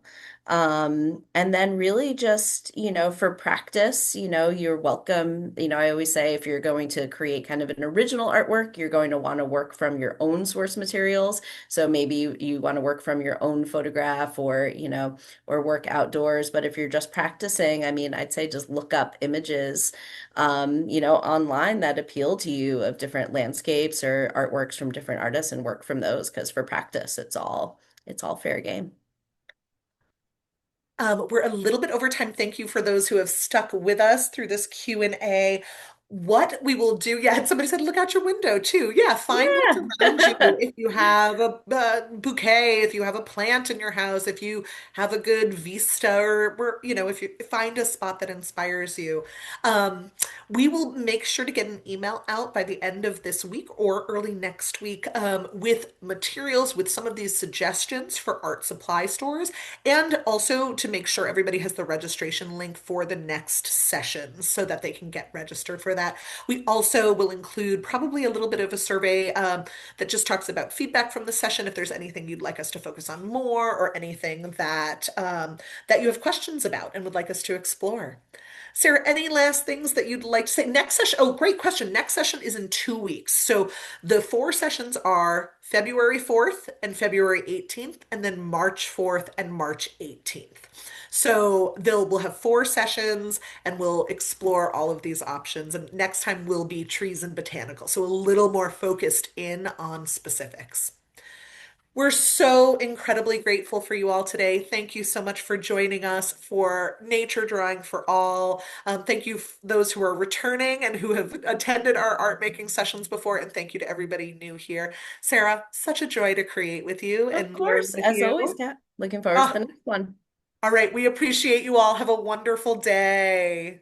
And then really just, for practice, you're welcome. I always say if you're going to create kind of an original artwork, you're going to want to work from your own source materials. So maybe you want to work from your own photograph or work outdoors. But if you're just practicing, I mean, I'd say just look up images, online that appeal to you of different landscapes or artworks from different artists and work from those because for practice, it's all fair game. We're a little bit over time. Thank you for those who have stuck with us through this Q&A. What we will do, yeah, and somebody said, look out your window too. Yeah, find what's around you. Yeah. If you have a bouquet, if you have a plant in your house, if you have a good vista, if you find a spot that inspires you. Um, we will make sure to get an email out by the end of this week or early next week with materials, with some of these suggestions for art supply stores, and also to make sure everybody has the registration link for the next session so that they can get registered for that. We also will include probably a little bit of a survey that just talks about feedback from the session, if there's anything you'd like us to focus on more or anything that you have questions about and would like us to explore. Sarah, any last things that you'd like to say? Next session, oh, great question. Next session is in 2 weeks. So the four sessions are February 4th and February 18th, and then March 4th and March 18th. So we'll have four sessions and we'll explore all of these options. And next time will be trees and botanicals. So a little more focused in on specifics. We're so incredibly grateful for you all today. Thank you so much for joining us for Nature Drawing for All. Thank you, those who are returning and who have attended our art making sessions before. And thank you to everybody new here. Sarah, such a joy to create with you Of and learn course, with as always, you. Kat. Looking forward to Ah, the next one. all right, we appreciate you all. Have a wonderful day.